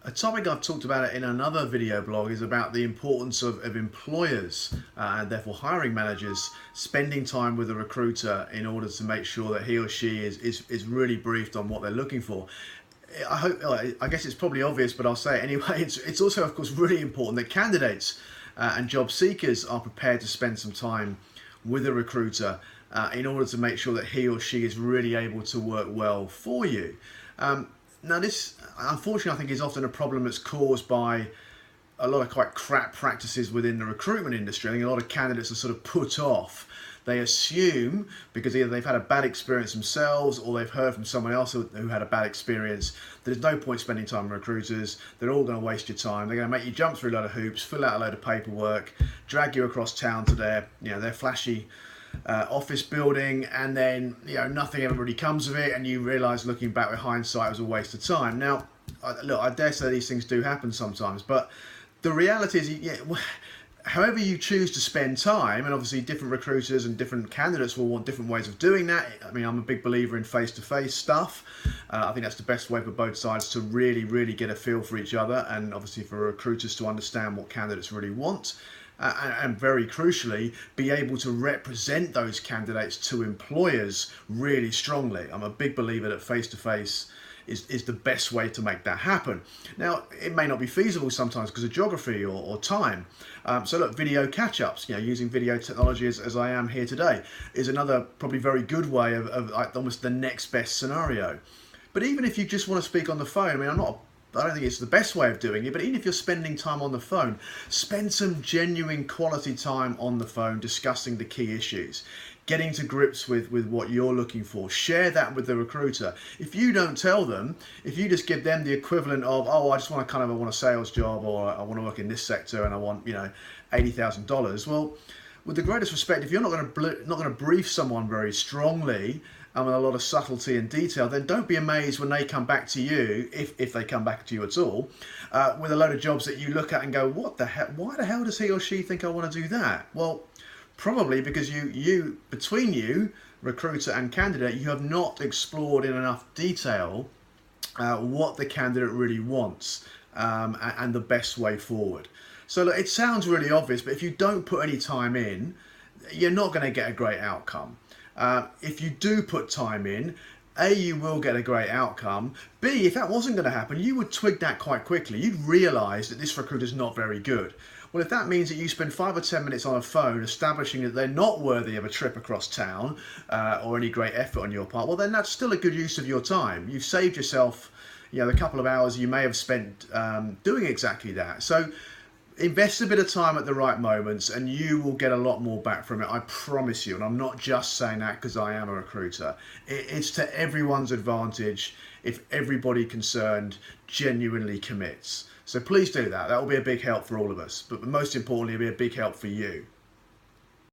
A topic I've talked about it in another video blog is about the importance of employers and therefore hiring managers spending time with a recruiter in order to make sure that he or she is really briefed on what they're looking for. I guess it's probably obvious, but I'll say it anyway. It's also, of course, really important that candidates and job seekers are prepared to spend some time with a recruiter in order to make sure that he or she is really able to work well for you. Now this, unfortunately, I think is often a problem that's caused by a lot of quite crap practices within the recruitment industry. I think a lot of candidates are sort of put off. They assume, because either they've had a bad experience themselves or they've heard from someone else who had a bad experience, that there's no point spending time with recruiters. They're all going to waste your time. They're going to make you jump through a load of hoops, fill out a load of paperwork, drag you across town to their flashy office building, and then nothing ever really comes of it, and you realise looking back with hindsight it was a waste of time. Now, look, I dare say these things do happen sometimes, but the reality is, however you choose to spend time, and obviously different recruiters and different candidates will want different ways of doing that. I mean, I'm a big believer in face-to-face stuff. I think that's the best way for both sides to really get a feel for each other, and obviously for recruiters to understand what candidates really want. And very crucially, be able to represent those candidates to employers really strongly. I'm a big believer that face-to-face is the best way to make that happen. Now, it may not be feasible sometimes because of geography or time. So look, video catch-ups, using video technology as I am here today, is another probably very good way of almost the next best scenario. But even if you just want to speak on the phone, I mean, I don't think it's the best way of doing it, but even if you're spending time on the phone, spend some genuine quality time on the phone discussing the key issues, getting to grips with what you're looking for. Share that with the recruiter. If you don't tell them, if you just give them the equivalent of, I just want I want a sales job, or I want to work in this sector and I want, $80,000. Well, with the greatest respect, if you're not going to brief someone very strongly and with a lot of subtlety and detail, then don't be amazed when they come back to you, if they come back to you at all, with a load of jobs that you look at and go, what the hell? Why the hell does he or she think I want to do that? Well, probably because between you, recruiter and candidate, you have not explored in enough detail what the candidate really wants and the best way forward. So look, it sounds really obvious, but if you don't put any time in, you're not going to get a great outcome. If you do put time in, A, you will get a great outcome. B, if that wasn't going to happen, you would twig that quite quickly. You'd realise that this recruiter's not very good. Well, if that means that you spend 5 or 10 minutes on a phone establishing that they're not worthy of a trip across town or any great effort on your part, well, then that's still a good use of your time. You've saved yourself, the couple of hours you may have spent doing exactly that. So invest a bit of time at the right moments and you will get a lot more back from it, I promise you. And I'm not just saying that because I am a recruiter. It's to everyone's advantage if everybody concerned genuinely commits. So please do that. That will be a big help for all of us. But most importantly, it'll be a big help for you.